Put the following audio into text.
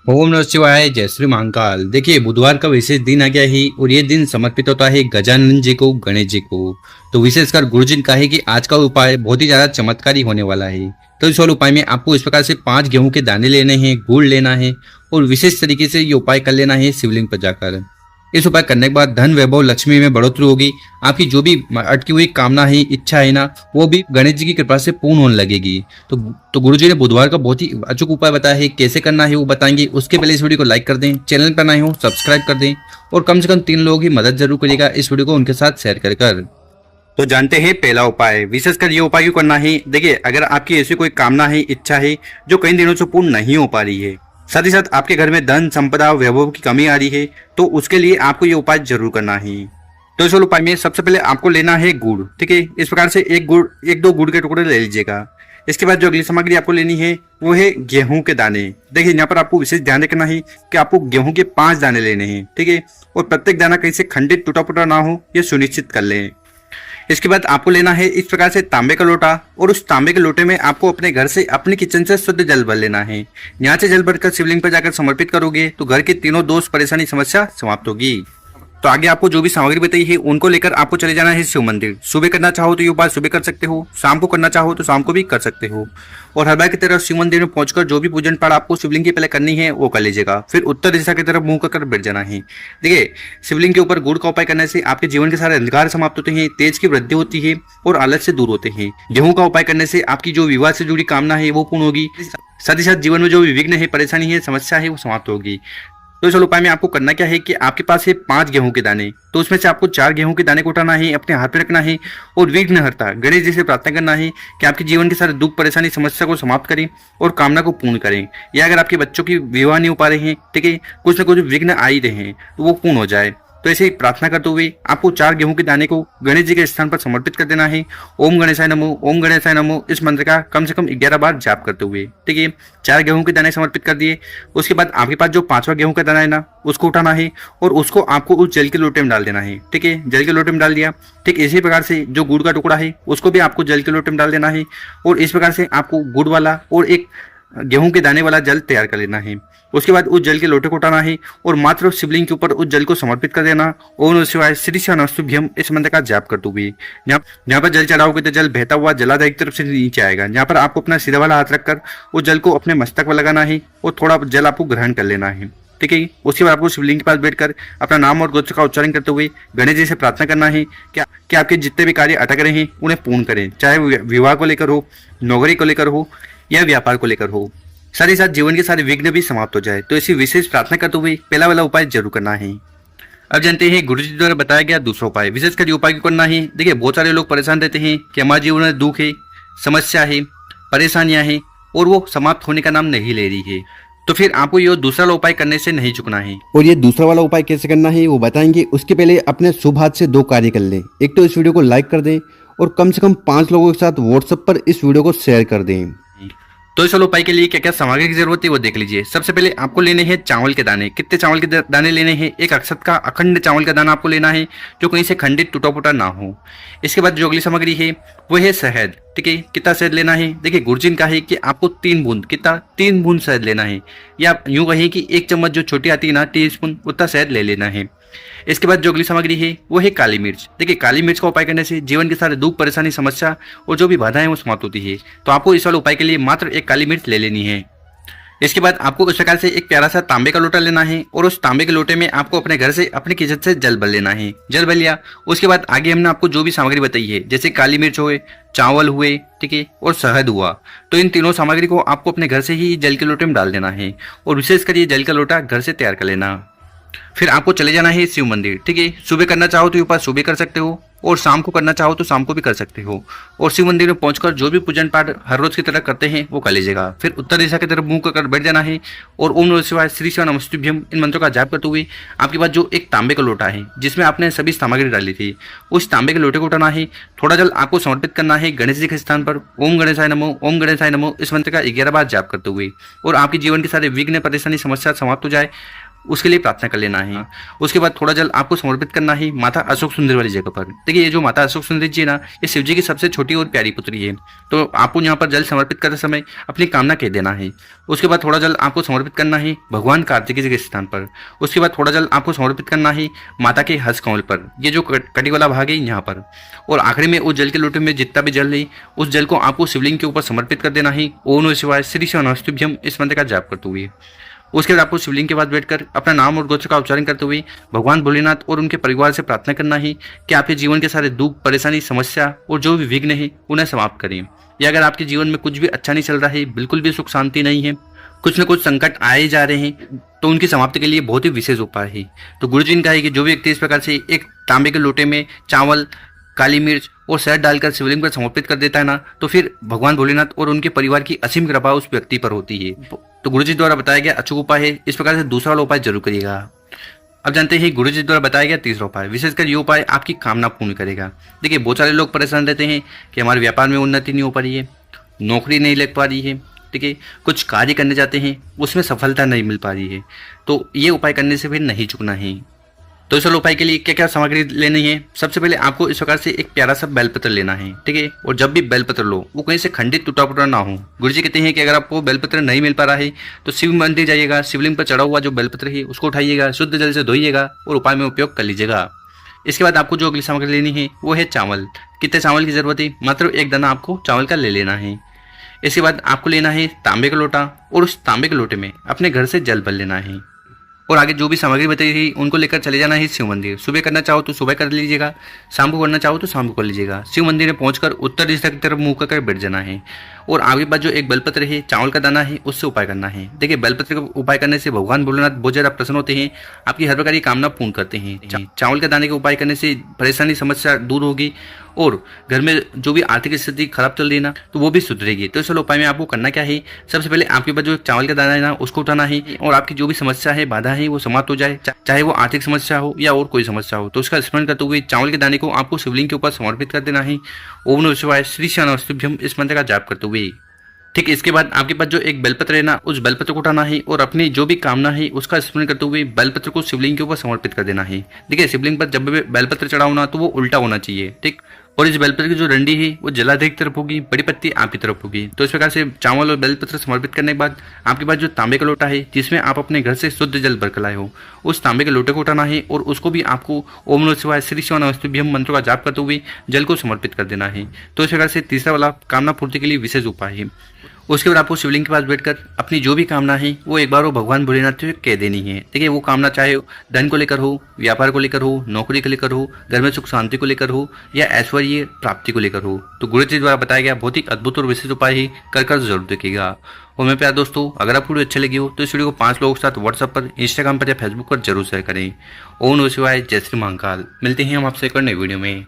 ओम नमः शिवाय, जय श्री महाकाल। देखिए, बुधवार का विशेष दिन आ गया है और ये दिन समर्पित होता है गजानन जी को, गणेश जी को। तो विशेषकर गुरुजी ने कहा है कि आज का उपाय बहुत ही ज्यादा चमत्कारी होने वाला है। तो इस वाले उपाय में आपको इस प्रकार से 5 गेहूं के दाने लेने हैं, गुड़ लेना है और विशेष तरीके से ये उपाय कर लेना है शिवलिंग पर जाकर। इस उपाय करने के बाद धन वैभव लक्ष्मी में बढ़ोतरी होगी। आपकी जो भी अटकी हुई कामना है, इच्छा है ना, वो भी गणेश जी की कृपा से पूर्ण होने लगेगी। तो गुरु जी ने बुधवार का बहुत ही अचूक उपाय बताया है। कैसे करना है वो बताएंगे। उसके पहले इस वीडियो को लाइक कर दें, चैनल पर नए हो सब्सक्राइब कर दें और कम से कम 3 लोगों की मदद जरूर करिएगा इस वीडियो को उनके साथ शेयर कर। तो जानते हैं पहला उपाय। विशेषकर ये उपाय क्यों करना है। देखिए, अगर आपकी ऐसी कोई कामना है, इच्छा है जो कई दिनों से पूर्ण नहीं हो पा रही है, साथ ही साथ आपके घर में धन संपदा वैभव की कमी आ रही है, तो उसके लिए आपको ये उपाय जरूर करना है। तो इस उपाय में सबसे पहले आपको लेना है गुड़। ठीक है, इस प्रकार से एक दो गुड़ के टुकड़े ले लीजिएगा। इसके बाद जो अगली सामग्री आपको लेनी है वो है गेहूं के दाने। देखिए, यहाँ पर आपको विशेष ध्यान रखना है कि आपको गेहूं के 5 दाने लेने हैं। ठीक है, और प्रत्येक दाना कहीं से खंडित टूटा फूटा ना हो, ये सुनिश्चित कर लें। इसके बाद आपको लेना है इस प्रकार से तांबे का लोटा और उस तांबे के लोटे में आपको अपने घर से, अपने किचन से शुद्ध जल भर लेना है। यहाँ से जल भरकर शिवलिंग पर जाकर समर्पित करोगे तो घर के तीनों दोष परेशानी समस्या समाप्त होगी। तो आगे आपको जो भी सामग्री बताई है उनको लेकर आपको चले जाना है शिव मंदिर। सुबह करना चाहो तो ये उपाय सुबह कर सकते हो, शाम को करना चाहो तो शाम को भी कर सकते हो। और हर बार की तरह शिव मंदिर में पहुंचकर जो भी पूजन पाठ आपको शिवलिंग के पहले करनी है वो कर लीजिएगा। फिर उत्तर दिशा की तरफ मुंह कर बैठ जाना है। देखिए, शिवलिंग के ऊपर गुड़ का उपाय करने से आपके जीवन के सारे अंधकार समाप्त होते हैं, तेज की वृद्धि होती है और आलस से दूर होते हैं। गेहूं का उपाय करने से आपकी जो विवाह से जुड़ी कामना है वो पूर्ण होगी। साथ ही साथ जीवन में जो भी विघ्न है, परेशानी है, समस्या है, वो समाप्त होगी। तो इस उपाय में आपको करना क्या है कि आपके पास है 5 गेहूं के दाने, तो उसमें से आपको 4 गेहूं के दाने को उठाना है, अपने हाथ में रखना है और विघ्नहर्ता गणेश जी से प्रार्थना करना है कि आपके जीवन के सारे दुख परेशानी समस्या को समाप्त करें और कामना को पूर्ण करें। या अगर आपके बच्चों की विवाह नहीं हो पा रहे हैं, ठीक है, कुछ ना कुछ विघ्न आ ही रहे हैं, तो वो पूर्ण हो जाए। तो ऐसे ही प्रार्थना करते हुए आपको 4 गेहूं के दाने को गणेश जी के स्थान पर समर्पित कर देना है। ओम गणेशाय नमो, ओम गणेशाय नमो, इस मंत्र का कम से कम 11 बार जाप करते हुए। ठीक है, 4 गेहूं के दाने समर्पित कर दिए। उसके बाद आपके पास जो 5वां गेहूं का दाना है ना, उसको उठाना है और उसको आपको उस जल के लोटे में डाल देना है। ठीक है, जल के लोटे में डाल दिया। ठीक इसी प्रकार से जो गुड़ का टुकड़ा है उसको भी आपको जल के लोटे में डाल देना है और इस प्रकार से आपको गुड़ वाला और एक गेहूं के दाने वाला जल तैयार कर लेना है। उसके बाद उस जल के लोटे को उठाना है और मात्र शिवलिंग के ऊपर उस जल को समर्पित कर देना। ओम नमः शिवाय श्री नमस्तुभ्यम, इस मंत्र का जाप करते हुए जहाँ पर जल चढ़ाओगे तो जल बहता हुआ जलाधार की तरफ से नीचे आएगा। यहाँ पर आपको अपना सीधा वाला हाथ रखकर उस जल को अपने मस्तक पर लगाना है और थोड़ा जल आपको ग्रहण कर लेना है। ठीक है, उसके बाद आपको शिवलिंग के पास बैठकर अपना नाम और गोत्र का उच्चारण करते हुए गणेश जी से प्रार्थना करना है कि आपके जितने भी कार्य अटक रहे हैं उन्हें पूर्ण करें, चाहे विवाह को लेकर हो, नौकरी को लेकर हो या व्यापार को लेकर हो। साथ ही साथ जीवन के सारे विघ्न भी समाप्त हो जाए। तो ऐसी विशेष प्रार्थना करते हुए पहला वाला उपाय जरूर करना है। अब जानते हैं गुरु जी द्वारा बताया गया दूसरा उपाय। विशेषकर उपाय क्यों करना है। देखिए, बहुत सारे लोग परेशान रहते हैं कि हमारे जीवन में दुख है, समस्या है, परेशानियां हैं और वो समाप्त होने का नाम नहीं ले रही है। तो फिर आपको ये दूसरा वाला उपाय करने से नहीं चुकना है। और ये दूसरा वाला उपाय कैसे करना है वो बताएंगे। उसके पहले अपने शुभ हाथ से 2 कार्य कर लें। एक तो इस वीडियो को लाइक कर दें और कम से कम 5 लोगों के साथ व्हाट्सएप पर इस वीडियो को शेयर कर दें। तो इस उपाय के लिए क्या क्या सामग्री की जरूरत है वो देख लीजिए। सबसे पहले आपको लेने हैं चावल के दाने। कितने चावल के दाने लेने हैं। एक अक्षत का अखंड चावल का दाना आपको लेना है जो कहीं से खंडित टूटा फूटा ना हो। इसके बाद जो अगली सामग्री है वो है शहद। ठीक है, कितना शहद लेना है। देखिए, गुरुजी का है कि आपको 3 बूंद, कितना 3 बूंद शहद लेना है, या यूं कहें कि 1 चम्मच जो छोटी आती है ना, टीस्पून, उतना शहद ले लेना है। इसके बाद जो अगली सामग्री है वो है काली मिर्च। देखिए, काली मिर्च का उपाय करने से जीवन के सारे दुख परेशानी समस्या और जो भी बाधाएं वो समाप्त होती है। तो आपको इस वाले उपाय के लिए मात्र 1 काली मिर्च ले लेनी है। इसके बाद आपको इस प्रकार से एक प्यारा सा तांबे का लोटा लेना है और उस तांबे के लोटे में आपको अपने घर से, अपने किचन से जल भर लेना है। जल भर लिया, उसके बाद आगे हमने आपको जो भी सामग्री बताई है, जैसे काली मिर्च हुए, चावल हुए, ठीक है, और शहद हुआ, तो इन तीनों सामग्री को आपको अपने घर से ही जल के लोटे में डाल देना है और विशेषकर ये जल का लोटा घर से तैयार कर लेना। फिर आपको चले जाना है शिव मंदिर। ठीक है, सुबह करना चाहो तो ये उपाय सुबह कर सकते हो और शाम को करना चाहो तो शाम को भी कर सकते हो। और शिव मंदिर में पहुंचकर जो भी पूजन पाठ हर रोज की तरह करते हैं वो कर लीजिएगा। फिर उत्तर दिशा की तरफ मुंह कर बैठ जाना है और ओम नमः शिवाय श्री नमस्तुभ्यम, इन मंत्रों का जाप करते हुए आपके पास जो एक तांबे का लोटा है जिसमें आपने सभी सामग्री डाली थी, उस तांबे के लोटे को उठाना है। थोड़ा जल आपको समर्पित करना है गणेश जी के स्थान पर। ओम गणेशाय नमो, ओम गणेशाय नमो, इस मंत्र का 11 बार जाप करते हुए और आपके जीवन के सारे विघ्न परेशानी समस्या समाप्त हो जाए। उसके लिए प्रार्थना कर लेना है। उसके बाद थोड़ा जल आपको समर्पित करना है माता अशोक सुंदरी वाली जगह पर। देखिए ये जो माता अशोक सुंदरी जी है ना, ये शिव जी की सबसे छोटी और प्यारी पुत्री है। तो आपको यहाँ पर जल समर्पित करते समय अपनी कामना कह देना है। उसके बाद थोड़ा जल आपको समर्पित करना है भगवान कार्तिकेय जी के स्थान पर। उसके बाद थोड़ा जल आपको समर्पित करना है माता के हस्त कमल पर, ये जो कटी वाला भाग है यहाँ पर। और आखिरी में उस जल के लोटे में जितना भी जल है उस जल को आपको शिवलिंग के ऊपर समर्पित कर देना है। ओम नमः शिवाय श्री शिव नमस्तुभ्यम इस मंत्र का जाप करते हुए। उसके बाद आपको शिवलिंग के पास बैठकर अपना नाम और गोत्र का उच्चारण करते हुए भगवान भोलेनाथ और उनके परिवार से प्रार्थना करना है कि आपके जीवन के सारे दुख, परेशानी, समस्या और जो भी विघ्न है उन्हें समाप्त करें। या अगर आपके जीवन में कुछ भी अच्छा नहीं चल रहा है, बिल्कुल भी सुख शांति नहीं है, कुछ न कुछ संकट आए जा रहे हैं, तो उनकी समाप्ति के लिए बहुत ही विशेष उपाय है। तो गुरु जी ने कहा है कि जो भी व्यक्ति इस प्रकार से एक तांबे के लोटे में चावल, काली मिर्च और शहद डालकर शिवलिंग पर समर्पित कर देता है ना, तो फिर भगवान भोलेनाथ और उनके परिवार की असीम कृपा उस व्यक्ति पर होती है। तो गुरु जी द्वारा बताया गया अचूक उपाय है, इस प्रकार से दूसरा वाला उपाय जरूर करिएगा। अब जानते हैं गुरु जी द्वारा बताया गया तीसरा उपाय, विशेषकर ये उपाय आपकी कामना पूर्ण करेगा। देखिए बहुत सारे लोग परेशान रहते हैं कि हमारे व्यापार में उन्नति नहीं हो पा रही है, नौकरी नहीं लग पा रही है, ठीक है, कुछ कार्य करने जाते हैं उसमें सफलता नहीं मिल पा रही है। तो ये उपाय करने से फिर नहीं चुकना है। तो इस उपाय के लिए क्या क्या सामग्री लेनी है? सबसे पहले आपको इस प्रकार से एक प्यारा सा बेलपत्र लेना है, ठीक है। और जब भी बेलपत्र लो वो कहीं से खंडित टूटा फूटा ना हो। गुरुजी कहते हैं कि अगर आपको बेलपत्र नहीं मिल पा रहा है तो शिव मंदिर जाइएगा, शिवलिंग पर चढ़ा हुआ जो बेलपत्र है उसको उठाइएगा, शुद्ध जल से धोइएगा और उपाय में उपयोग कर लीजिएगा। इसके बाद आपको जो अगली सामग्री लेनी है वो है चावल। कितने चावल की जरूरत है? मात्र एक दाना आपको चावल का ले लेना है। इसके बाद आपको लेना है तांबे का लोटा और उस तांबे के लोटे में अपने घर से जल भर लेना है। और आगे जो भी सामग्री बताई थी उनको लेकर चले जाना है शिव मंदिर। सुबह करना चाहो तो सुबह कर लीजिएगा, शाम को करना चाहो तो शाम को कर लीजिएगा। शिव मंदिर में पहुंचकर उत्तर दिशा की तरफ मुंह कर बैठ जाना है। और आगे बाद जो एक बेलपत्र है, चावल का दाना है, उससे उपाय करना है। देखिए बेलपत्र का उपाय करने से भगवान भोलेनाथ बहुत ज्यादा प्रसन्न होते हैं, आपकी हर प्रकार की कामना पूर्ण करते हैं। चावल के दाने का उपाय करने से परेशानी समस्या दूर होगी और घर में जो भी आर्थिक स्थिति खराब चल रही है ना तो वो भी सुधरेगी। तो इस वाले उपाय में आपको करना क्या है? सबसे पहले आपके पास जो चावल का दाना है ना उसको उठाना है और आपकी जो भी समस्या है, बाधा है वो समाप्त हो जाए, चाहे वो आर्थिक समस्या हो या और कोई समस्या हो। तो उसका स्मरण करते हुए चावल के दाने को आपको शिवलिंग के ऊपर समर्पित कर देना है। ओम नमः शिवाय श्री शिव नमस्तुभ्यम इस मंत्र का जाप करते हुए। ठीक, इसके बाद आपके पास जो एक बेलपत्र है ना उस बेलपत्र को उठाना है और अपनी जो भी कामना है उसका स्मरण करते हुए बेलपत्र को शिवलिंग के ऊपर समर्पित कर देना है। देखिए शिवलिंग पर जब भी बेलपत्र चढ़ाओ ना तो वो उल्टा होना चाहिए, ठीक। और इस बेलपत्र की जो डंडी है वो जलाधिक की तरफ होगी, बड़ी पत्ती आपकी तरफ होगी। तो इस प्रकार से चावल और बेलपत्र समर्पित करने के बाद आपके पास जो तांबे का लोटा है जिसमें आप अपने घर से शुद्ध जल भर कर लाए हो, उस तांबे के लोटे को उठाना है और उसको भी आपको ओम नमः शिवाय श्री शिव नमस्तुभ्यम मंत्र का जाप करते हुए जल को समर्पित कर देना है। तो इस प्रकार से तीसरा वाला कामना पूर्ति के लिए विशेष उपाय है। उसके बाद आपको शिवलिंग के पास बैठकर अपनी जो भी कामना है वो एक बार वो भगवान भोलेनाथ से कह देनी है। देखिए वो कामना चाहे धन को लेकर हो, व्यापार को लेकर हो, नौकरी को लेकर हो, घर में सुख शांति को लेकर हो या ऐश्वर्य प्राप्ति को लेकर हो, तो गुरु जी द्वारा बताया गया बहुत ही अद्भुत और विशेष उपाय ही कर जरूर देखिएगा। और मेरे प्यारे दोस्तों, अगर आपको वीडियो अच्छी लगी हो तो इस वीडियो को 5 लोगों के साथ व्हाट्सएप पर, इंस्टाग्राम पर या फेसबुक पर जरूर शेयर करें। ओम नमः शिवाय, जय श्री महाकाल। मिलते हैं हम आपसे एक और नई वीडियो में।